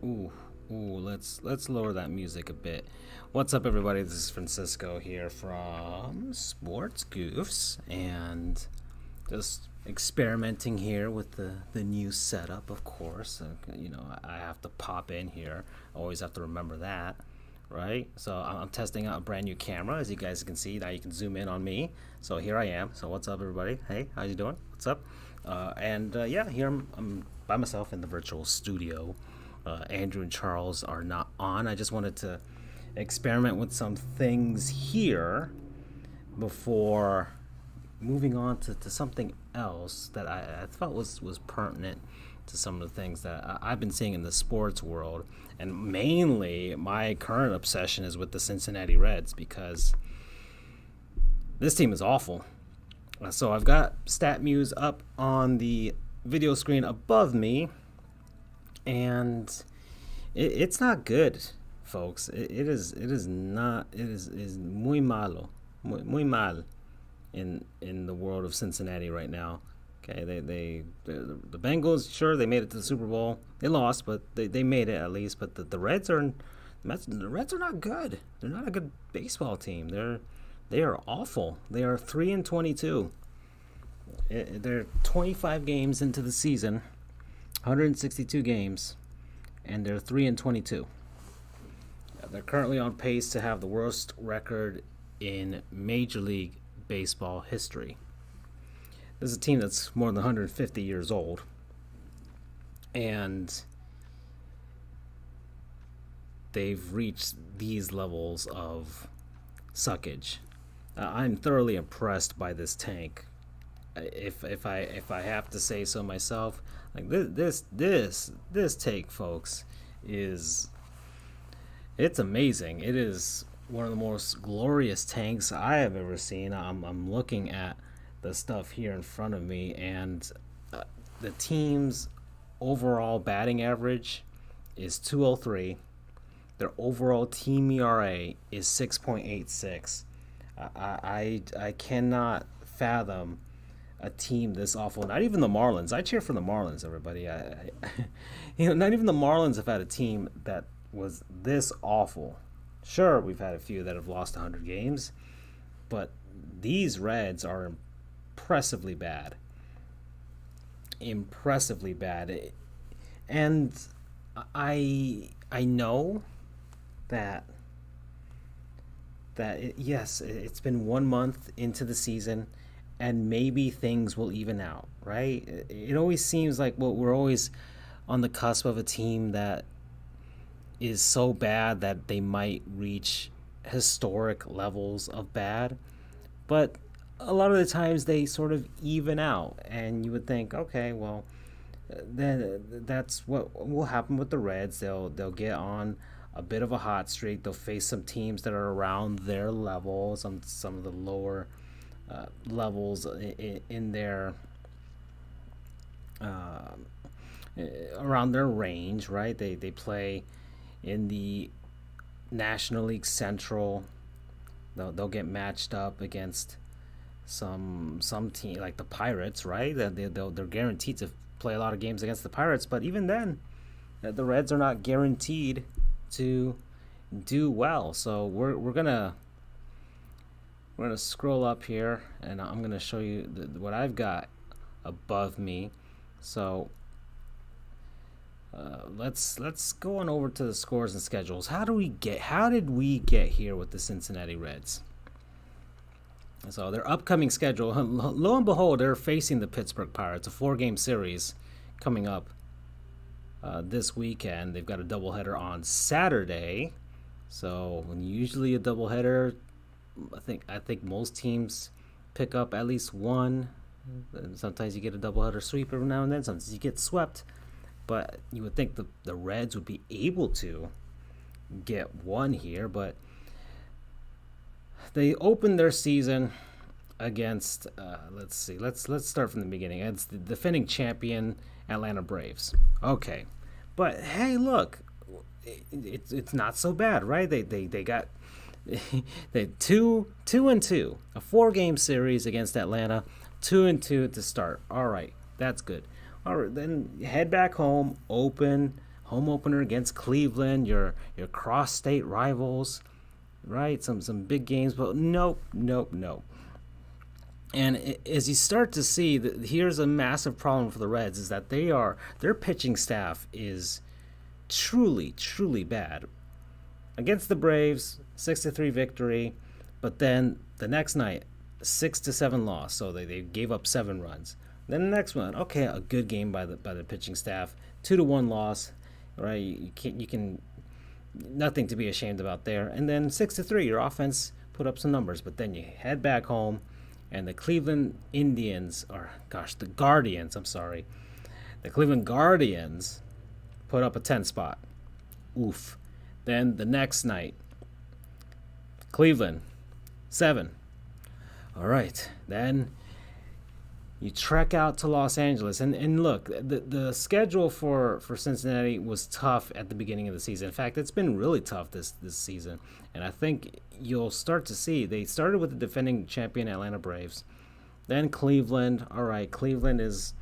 Ooh, let's lower that music a bit. What's up, everybody? This is Francisco here from Sports Goofs, and just experimenting here with the new setup. Of course, I have to pop in here. Always have to remember that, right? So I'm testing out a brand new camera, as you guys can see. Now you can zoom in on me. So here I am. So what's up, everybody? Hey, how you doing? What's up? Yeah, here I'm by myself in the virtual studio. Andrew and Charles are not on. I just wanted to experiment with some things here before moving on to something else that I thought was pertinent to some of the things that I've been seeing in the sports world. And mainly, my current obsession is with the Cincinnati Reds because this team is awful. So I've got StatMuse up on the video screen above me, and it's not good, folks. It is not. It is muy malo, muy mal in the world of Cincinnati right now. Okay, the Bengals, sure, they made it to the Super Bowl. They lost, but they made it at least. But the Reds are not good. They're not a good baseball team. They are awful. They are 3-22. They're 25 games into the season, 162 games, and they're 3-22. They're currently on pace to have the worst record in Major League Baseball history. This is a team that's more than 150 years old, and they've reached these levels of suckage. I'm thoroughly impressed by this tank. If I have to say so myself, like this take, folks, it's amazing. It is one of the most glorious tanks I have ever seen. I'm looking at the stuff here in front of me, and the team's overall batting average is 203. Their overall team ERA is 6.86. I cannot fathom a team this awful. Not even the Marlins. I cheer for the Marlins, everybody. Not even the Marlins have had a team that was this awful. Sure, we've had a few that have lost 100 games, but these Reds are impressively bad. Impressively bad. And I know that yes, it's been 1 month into the season, and maybe things will even out, right? It always seems like we're always on the cusp of a team that is so bad that they might reach historic levels of bad, but a lot of the times they sort of even out, and you would think, okay, well, then that's what will happen with the Reds. They'll get on a bit of a hot streak. They'll face some teams that are around their level, some of the lower levels in their around their range, right? They play in the National League Central. They'll get matched up against some team like the Pirates, right? They're guaranteed to play a lot of games against the Pirates, but even then, the Reds are not guaranteed to do well. So we're gonna scroll up here, and I'm gonna show you what I've got above me. So let's go on over to the scores and schedules. How did we get here with the Cincinnati Reds? So their upcoming schedule, lo and behold, they're facing the Pittsburgh Pirates, a 4-game series coming up this weekend. They've got a doubleheader on Saturday. So when usually a doubleheader, I think most teams pick up at least one. Sometimes you get a doubleheader sweep every now and then. Sometimes you get swept. But you would think the Reds would be able to get one here, but they opened their season against let's start from the beginning. It's the defending champion Atlanta Braves. Okay, but hey, look, it's not so bad, right? They got they 2-2, a 4-game series against Atlanta, 2-2 to start. All right, that's good. All right, then head back home, open home opener against Cleveland, your cross-state rivals, right? Some big games, but nope, nope, nope. And as you start to see, here's a massive problem for the Reds is that their pitching staff is truly, truly bad. Against the Braves, 6-3 victory, but then the next night, 6-7 loss. So they gave up 7 runs. Then the next one, okay, a good game by the pitching staff, 2-1 loss, right? You can nothing to be ashamed about there. And then 6-3, your offense put up some numbers, but then you head back home, and the Cleveland Indians, the Guardians, the Cleveland Guardians put up a 10 spot. Oof. Then the next night, Cleveland, 7. All right. Then you trek out to Los Angeles. And look, the schedule for Cincinnati was tough at the beginning of the season. In fact, it's been really tough this season. And I think you'll start to see. They started with the defending champion Atlanta Braves. Then Cleveland. All right, Cleveland is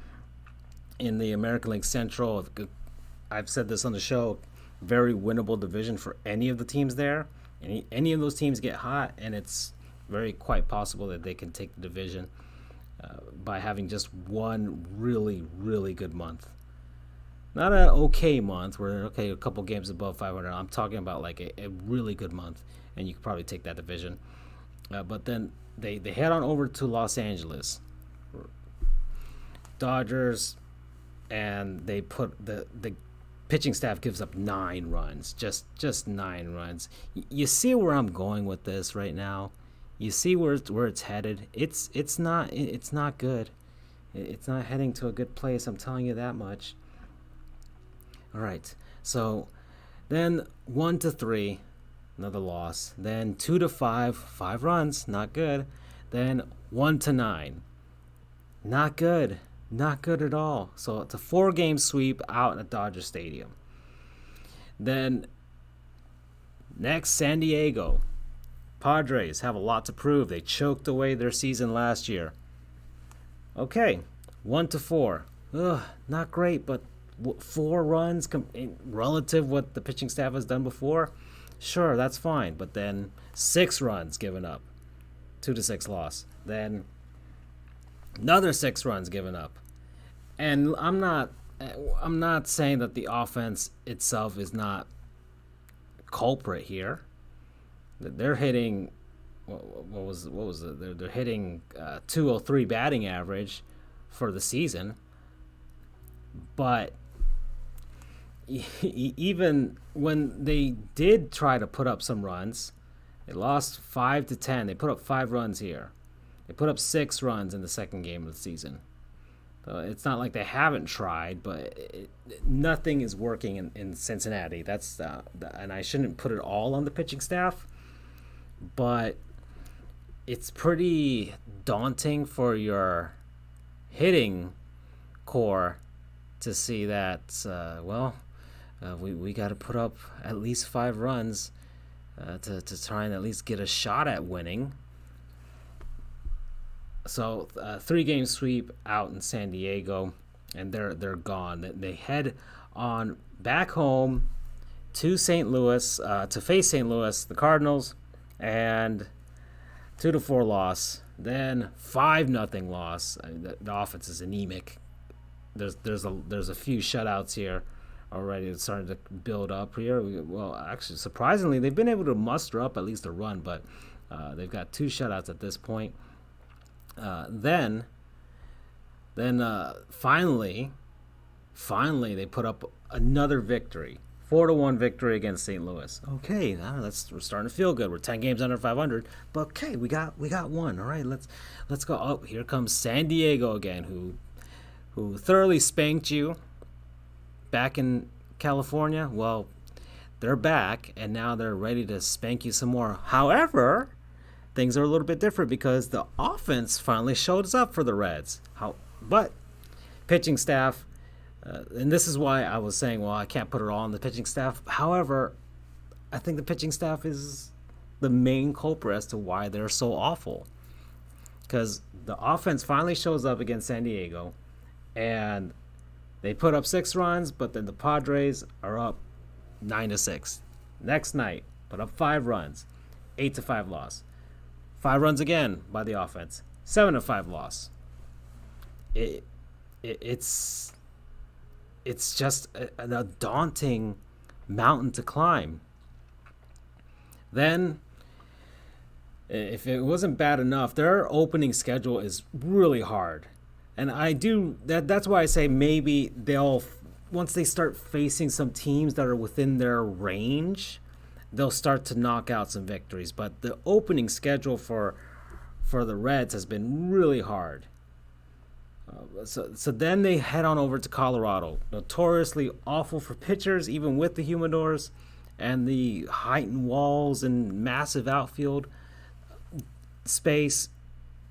in the American League Central. I've said this on the show. Very winnable division for any of the teams there. Any of those teams get hot, and it's very quite possible that they can take the division by having just one really, really good month. Not an okay month where, a couple games above 500. I'm talking about like a really good month, and you could probably take that division. But then they head on over to Los Angeles. Dodgers, and they put the pitching staff gives up 9 runs. Just 9 runs. You see where I'm going with this right now? You see where it's headed? It's not good. It's not heading to a good place. I'm telling you that much. All right. So then 1-3, another loss. Then 2-5, 5 runs, not good. Then 1-9, not good. Not good at all. So it's a 4-game sweep out at Dodger Stadium. Then next, San Diego. Padres have a lot to prove. They choked away their season last year. Okay, 1-4. Ugh, not great, but 4 runs relative what the pitching staff has done before. Sure, that's fine. But then 6 runs given up. 2-6 loss. Then another 6 runs given up. And I'm not saying that the offense itself is not culprit here. They're hitting what was it? They're hitting 203 batting average for the season. But even when they did try to put up some runs, they lost 5-10. They put up 5 runs here. They put up 6 runs in the second game of the season. So it's not like they haven't tried, but nothing is working in Cincinnati. That's and I shouldn't put it all on the pitching staff, but it's pretty daunting for your hitting core to see that. We got to put up at least 5 runs to try and at least get a shot at winning. So 3-game sweep out in San Diego, and they're gone. They head on back home to St. Louis to face St. Louis, the Cardinals, and 2-4 loss. Then 5-0 loss. The offense is anemic. There's a few shutouts here already. It's starting to build up here. Well, actually, surprisingly, they've been able to muster up at least a run, but they've got 2 shutouts at this point. Then finally they put up another victory, 4-1 victory against St. Louis. Okay, we're starting to feel good. We're 10 games under 500, but okay, we got one. All right, let's go. Oh, here comes San Diego again, who thoroughly spanked you back in California. Well, they're back, and now they're ready to spank you some more. However, things are a little bit different because the offense finally shows up for the Reds. But pitching staff, and this is why I was saying, well, I can't put it all on the pitching staff. However, I think the pitching staff is the main culprit as to why they're so awful. Because the offense finally shows up against San Diego, and They put up 6 runs, but then the Padres are up 9-6. Next night, put up 5 runs, 8-5 loss. 5 runs again by the offense, 7-5 loss. It's just a daunting mountain to climb. Then, if it wasn't bad enough, their opening schedule is really hard. And that's why I say maybe they'll, once they start facing some teams that are within their range, they'll start to knock out some victories. But the opening schedule for the Reds has been really hard. So then they head on over to Colorado, notoriously awful for pitchers, even with the humidors and the heightened walls and massive outfield space,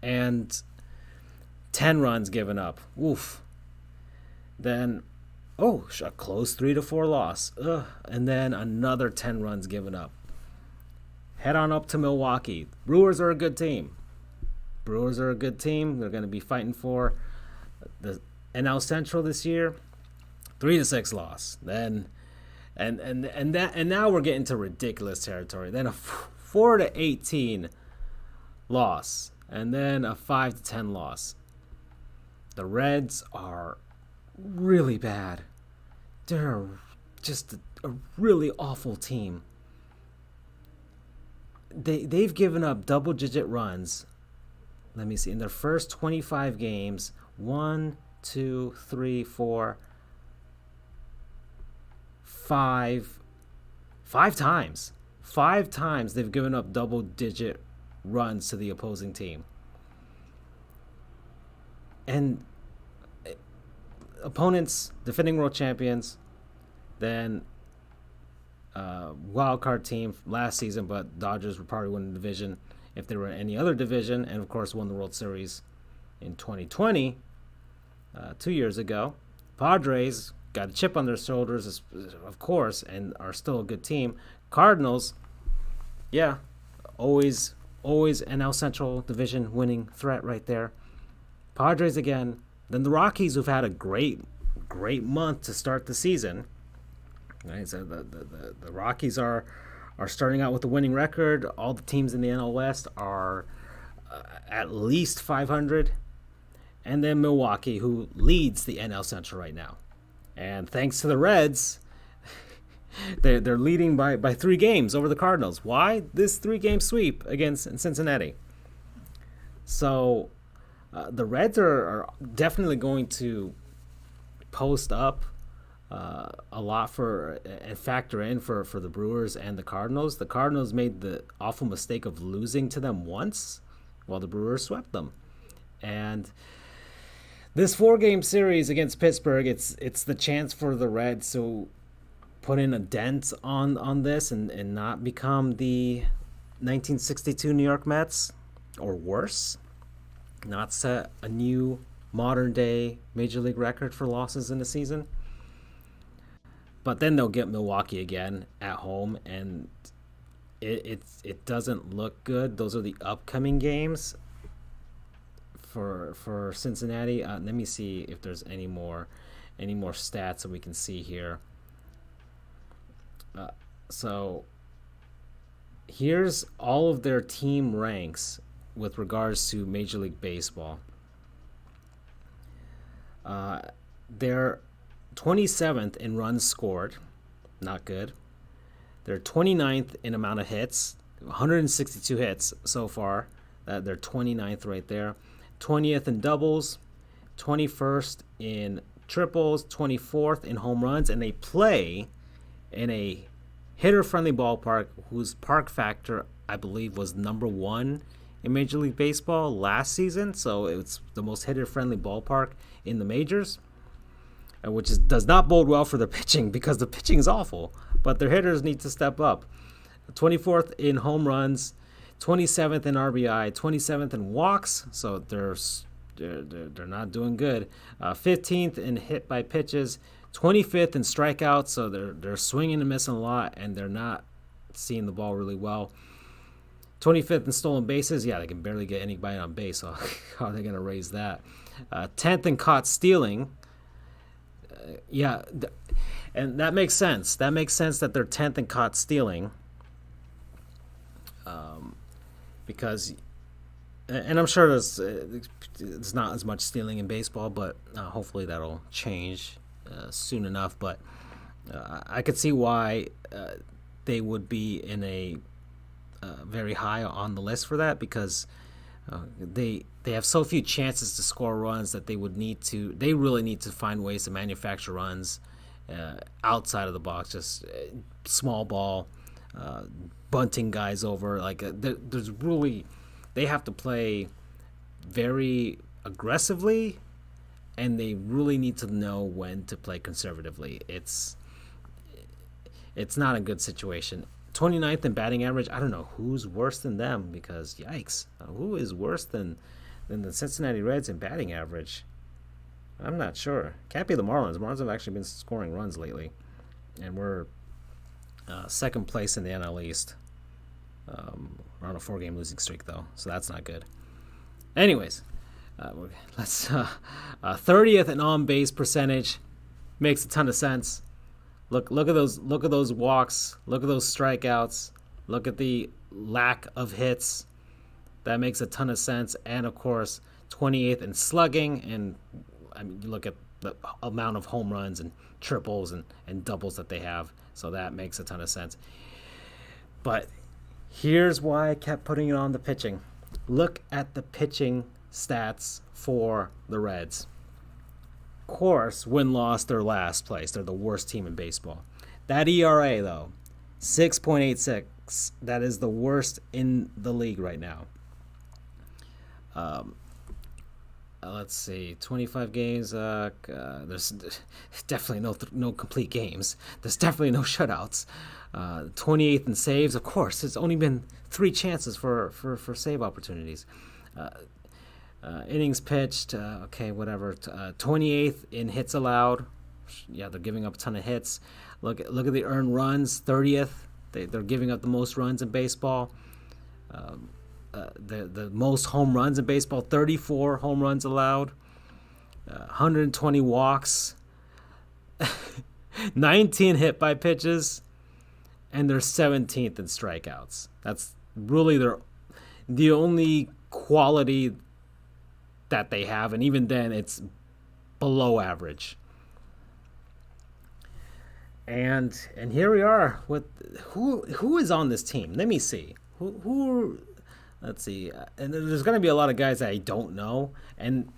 and 10 runs given up. Oof. Then, a close 3-4 loss. Ugh. And then another 10 runs given up. Head on up to Milwaukee. Brewers are a good team. They're going to be fighting for the NL Central this year. 3-6 loss. Then, and now we're getting to ridiculous territory. Then a 4-18 loss, and then a 5-10 loss. The Reds are really bad. They're just a really awful team. They've given up double-digit runs. Let me see. In their first 25 games, 1, 2, 3, 4, 5 times. 5 times they've given up double-digit runs to the opposing team. And opponents, defending world champions, then wild card team last season, but Dodgers would probably win the division if they were in any other division, and of course won the World Series in 2020, 2 years ago. Padres got a chip on their shoulders, of course, and are still a good team. Cardinals, yeah, always NL Central Division winning threat right there. Padres again. Then the Rockies, who've had a great month to start the season. Right, so the Rockies are starting out with a winning record. All the teams in the NL West are at least 500. And then Milwaukee, who leads the NL Central right now. And thanks to the Reds, they're leading by 3 games over the Cardinals. Why? This 3-game sweep against Cincinnati. So the Reds are definitely going to post up a lot and factor in for the Brewers and the Cardinals. The Cardinals made the awful mistake of losing to them once, while the Brewers swept them. And this 4-game series against Pittsburgh, it's the chance for the Reds to put in a dent on this and not become the 1962 New York Mets, or worse, not set a new modern-day Major League record for losses in a season. But then they'll get Milwaukee again at home, and it doesn't look good. Those are the upcoming games for Cincinnati. Let me see if there's any more stats that we can see here. So here's all of their team ranks with regards to Major League Baseball. They're 27th in runs scored, not good. They're 29th in amount of hits, 162 hits so far. They're 29th right there. 20th in doubles, 21st in triples, 24th in home runs, and they play in a hitter-friendly ballpark whose park factor, I believe, was number 1 in Major League Baseball last season. So it's the most hitter-friendly ballpark in the majors, which does not bode well for the pitching, because the pitching is awful, but their hitters need to step up. 24th in home runs, 27th in RBI, 27th in walks, so they're not doing good. 15th in hit by pitches, 25th in strikeouts, so they're swinging and missing a lot, and they're not seeing the ball really well. 25th in stolen bases, yeah, they can barely get anybody on base, so how are they going to raise that? 10th in caught stealing, Yeah, and that makes sense. That makes sense that they're 10th in caught stealing, because, and I'm sure there's not as much stealing in baseball, but hopefully that'll change soon enough. But I could see why they would be in a very high on the list for that, because they have so few chances to score runs that they really need to find ways to manufacture runs outside of the box, just small ball, bunting guys over. Like there's really, they have to play very aggressively, and they really need to know when to play conservatively. It's not a good situation. 29th in batting average. I don't know who's worse than them, because yikes, who is worse than the Cincinnati Reds in batting average? I'm not sure. Can't be the Marlins. The Marlins have actually been scoring runs lately, and we're second place in the NL East. We're on a 4-game losing streak though, so that's not good. Anyways, let's 30th in on base percentage. Makes a ton of sense. Look at those walks. Look at those strikeouts. Look at the lack of hits. That makes a ton of sense. And of course, 28th in slugging. And I mean, you look at the amount of home runs and triples and doubles that they have. So that makes a ton of sense. But here's why I kept putting it on the pitching. Look at the pitching stats for the Reds. Course, win-loss, they're last place. They're the worst team in baseball. That ERA, though, 6.86. That is the worst in the league right now. Let's see, 25 games. There's definitely no complete games. There's definitely no shutouts. 28th in saves. Of course, there's only been 3 chances for save opportunities. Innings pitched, okay, whatever. 28th in hits allowed. Yeah, they're giving up a ton of hits. Look at the earned runs. 30th. They're giving up the most runs in baseball. The most home runs in baseball. 34 home runs allowed. 120 walks. 19 hit by pitches, and they're 17th in strikeouts. That's really the only quality that they have, and even then it's below average. And here we are with who is on this team. Let me see. Who let's see. And there's going to be a lot of guys that I don't know, and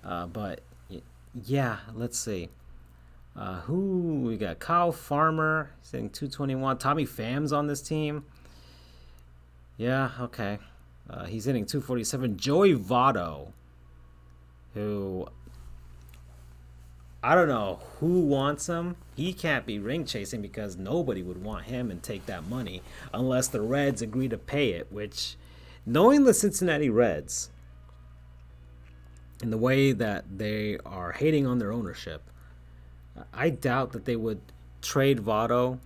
but yeah, let's see. Who we got? Kyle Farmer, he's hitting 221. Tommy Pham's on this team. Yeah, okay. He's hitting 247. Joey Votto, who I don't know who wants him. He can't be ring chasing, because nobody would want him and take that money unless the Reds agree to pay it, which, knowing the Cincinnati Reds and the way that they are hating on their ownership, I doubt that they would trade Votto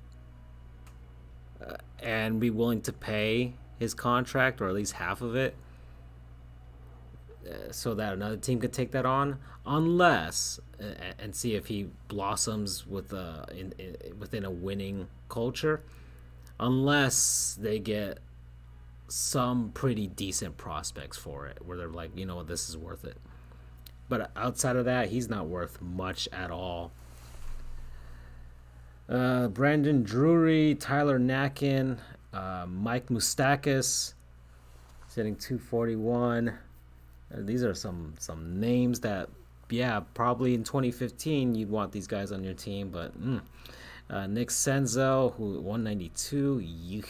and be willing to pay his contract, or at least half of it, so that another team could take that on, unless and see if he blossoms within a winning culture, unless they get some pretty decent prospects for it, where they're like, you know what, this is worth it. But outside of that, he's not worth much at all. Brandon Drury, Tyler Nakin, Mike Moustakas, hitting 241. These are some names that, yeah, probably in 2015 you'd want these guys on your team. But Nick Senzel, who 192,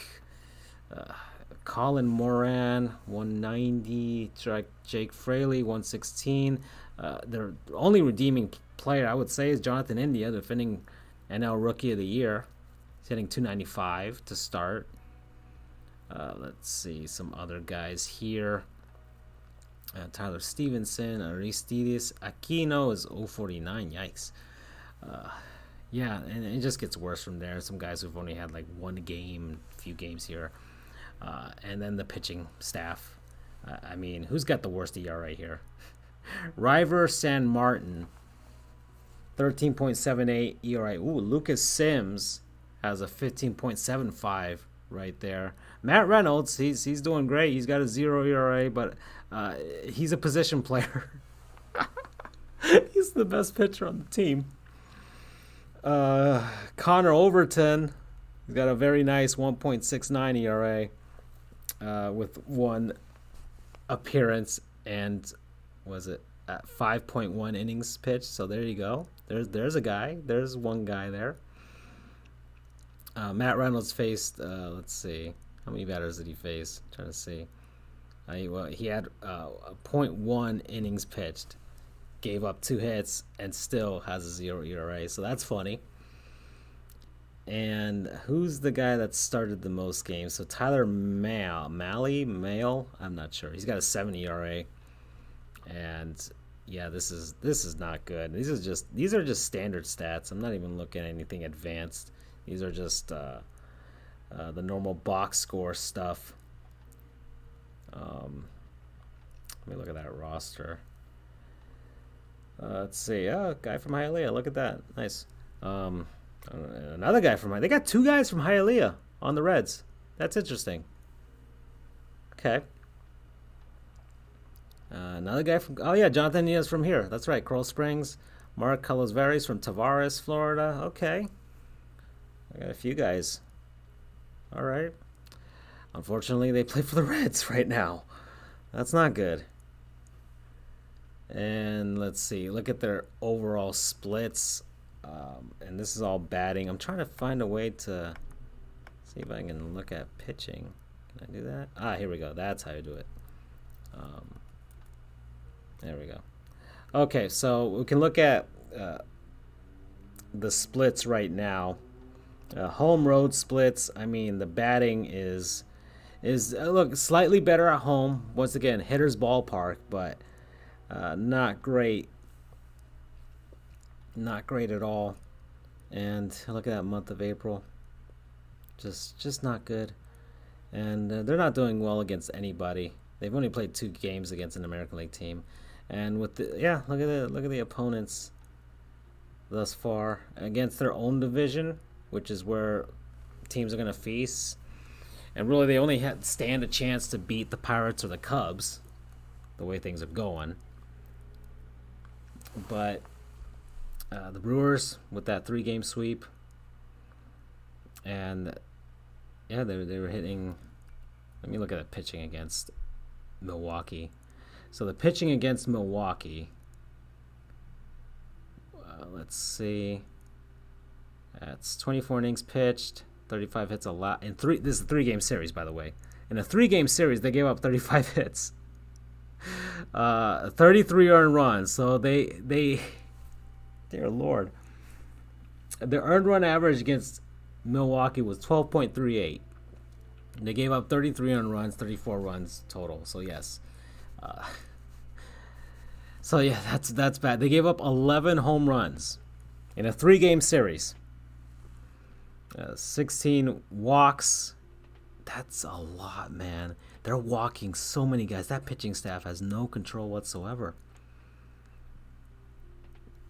Colin Moran 190, Jake Fraley 116. Their only redeeming player, I would say, is Jonathan India, defending NL Rookie of the Year. He's hitting 295 to start. Let's see some other guys here. Tyler Stevenson, Aristides Aquino is 049. Yikes. Yeah, and it just gets worse from there. Some guys who've only had like one game, a few games here. And then the pitching staff. I mean, who's got the worst ERA here? River San Martin 13.78 ERA. Ooh, Lucas Sims has a 15.75 right there. Matt Reynolds, he's doing great. He's got a 0 ERA, but he's a position player. He's the best pitcher on the team. Connor Overton, he's got a very nice 1.69 ERA with one appearance and was it at 5.1 innings pitched. So there you go. There's a guy. There's one guy there. Matt Reynolds faced. Let's see, how many batters did he face? I'm trying to see. He had a .1 innings pitched, gave up 2 hits, and still has a 0 ERA. So that's funny. And who's the guy that started the most games? So Tyler Mahle, I'm not sure. He's got a 7 ERA. And yeah, this is not good. These are just standard stats. I'm not even looking at anything advanced. These are just the normal box score stuff. Let me look at that roster. Let's see. Oh, guy from Hialeah. Look at that. Nice. Another guy from They got 2 guys from Hialeah on the Reds. That's interesting. Okay. Another guy from... Oh, yeah, Jonathan Diaz from here. That's right, Coral Springs. Mark Carlos Veras from Tavares, Florida. Okay. I got a few guys. All right. Unfortunately, they play for the Reds right now. That's not good. And let's see. Look at their overall splits. And this is all batting. I'm trying to find a way to see if I can look at pitching. Can I do that? Ah, here we go. That's how you do it. There we go. Okay, so we can look at the splits right now. Home road splits. I mean, the batting is look slightly better at home. Once again, hitter's ballpark, but not great. Not great at all. And look at that month of April. Just not good. And they're not doing well against anybody. They've only played 2 games against an American League team. And with the look at the opponents thus far against their own division, which is where teams are going to feast. And really, they only stand a chance to beat the Pirates or the Cubs, the way things are going. But the Brewers with that 3-game sweep, and yeah, they were hitting. Let me look at the pitching against Milwaukee. So the pitching against Milwaukee. Let's see. That's 24 innings pitched, 35 hits a lot. This is a 3-game series, by the way. In a 3-game series, they gave up 35 hits, 33 earned runs. So dear Lord, their earned run average against Milwaukee was 12.38. They gave up 33 earned runs, 34 runs total. So yes. So yeah, that's bad. They gave up 11 home runs in a 3-game series. 16 walks. That's a lot, man. They're walking so many guys. That pitching staff has no control whatsoever.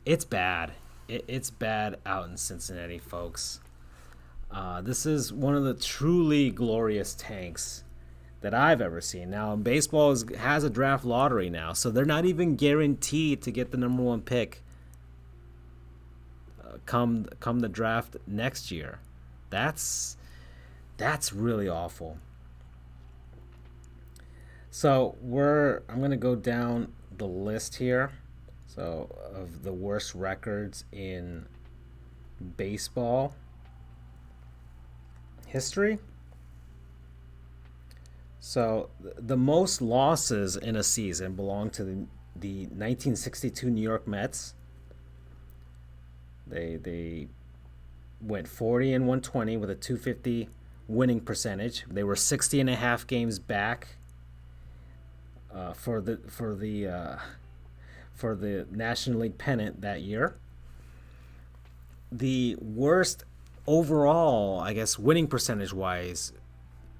It's bad. It's bad out in Cincinnati, folks. This is one of the truly glorious tanks that I've ever seen. Now, baseball has a draft lottery now, so they're not even guaranteed to get the number 1 pick come the draft next year. That's really awful. So I'm gonna go down the list here. So of the worst records in baseball history. So the most losses in a season belong to the 1962 New York Mets. They went 40-120 with a .250 winning percentage. They were 60.5 games back for the National League pennant that year. The worst overall, I guess, winning percentage wise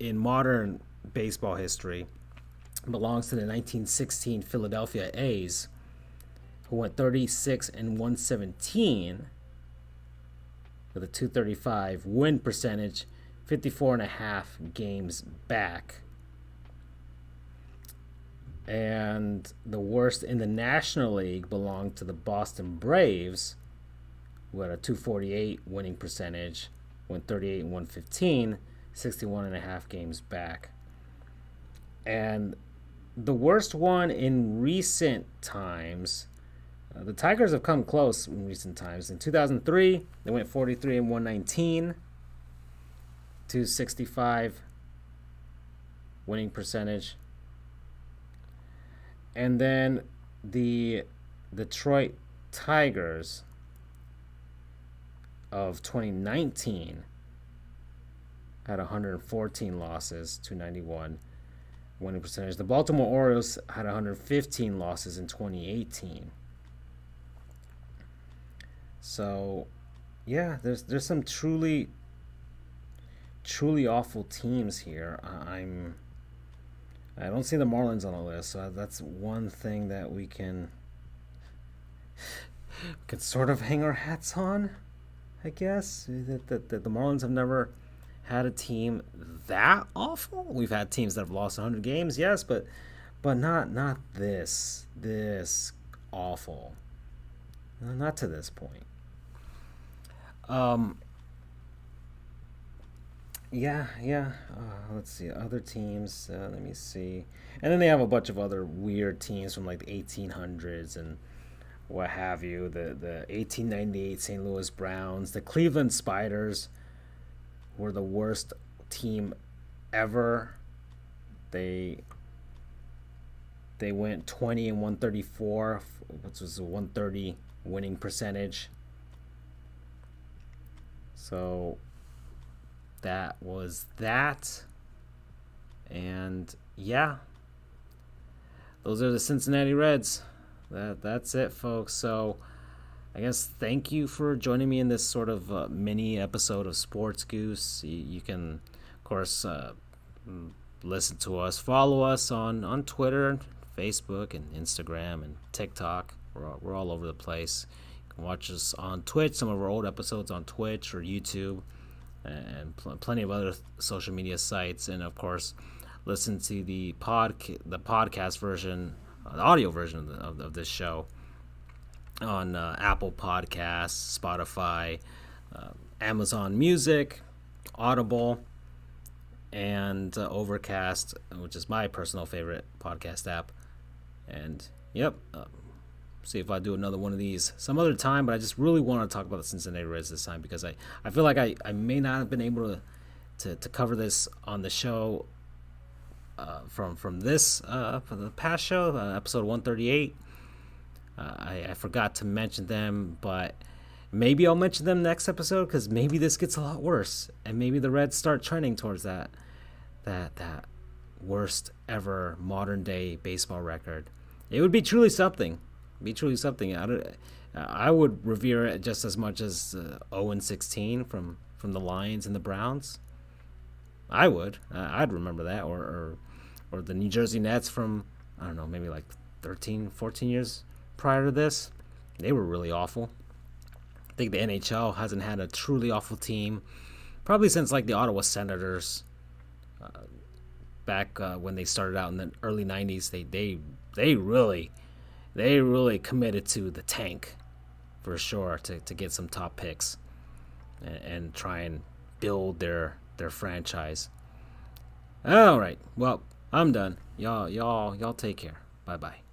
in modern baseball history belongs to the 1916 Philadelphia A's, who went 36 and 117 with a 235 win percentage, 54.5 games back. And the worst in the National League belonged to the Boston Braves, who had a 248 winning percentage, went 38 and 115, 61.5 games back. And the worst one in recent times, the Tigers have come close in recent times. In 2003, they went 43 and 119, 265 winning percentage. And then the Detroit Tigers of 2019 had 114 losses, 291 winning percentage. The Baltimore Orioles had 115 losses in 2018. So, yeah, there's some truly awful teams here. I don't see the Marlins on the list, so that's one thing that we can sort of hang our hats on, I guess. That the Marlins have never had a team that awful. We've had teams that have lost 100 games, yes, but not this awful. Not to this point. Let's see. Other teams, let me see. And then they have a bunch of other weird teams from like the 1800s and what have you. The 1898 St. Louis Browns. The Cleveland Spiders were the worst team ever. They went 20 and 134, which was a 130 winning percentage. So that was that. And yeah, those are the Cincinnati Reds. That's it, folks. So I guess thank you for joining me in this sort of mini episode of Sports Goofs. You can, of course, listen to us, follow us on Twitter, Facebook, and Instagram, and TikTok. We're all over the place. You can watch us on Twitch, some of our old episodes on Twitch or YouTube, and plenty of other social media sites. And, of course, listen to the podcast version, the audio version of this show on Apple Podcasts, Spotify, Amazon Music, Audible, and Overcast, which is my personal favorite podcast app. And, see if I do another one of these some other time, but I just really want to talk about the Cincinnati Reds this time because I feel like I may not have been able to cover this on the show from the past show, episode 138. I forgot to mention them, but maybe I'll mention them next episode because maybe this gets a lot worse, and maybe the Reds start trending towards that worst ever modern day baseball record. It would be truly something. I would revere it just as much as 0-16 from the Lions and the Browns. I would. I'd remember that, or the New Jersey Nets from, I don't know, maybe like 13, 14 years prior to this. They were really awful. I think the NHL hasn't had a truly awful team probably since like the Ottawa Senators back when they started out in the early 90s. They really committed to the tank for sure to get some top picks and try and build their franchise. All right, well, I'm done. Y'all take care. Bye-bye.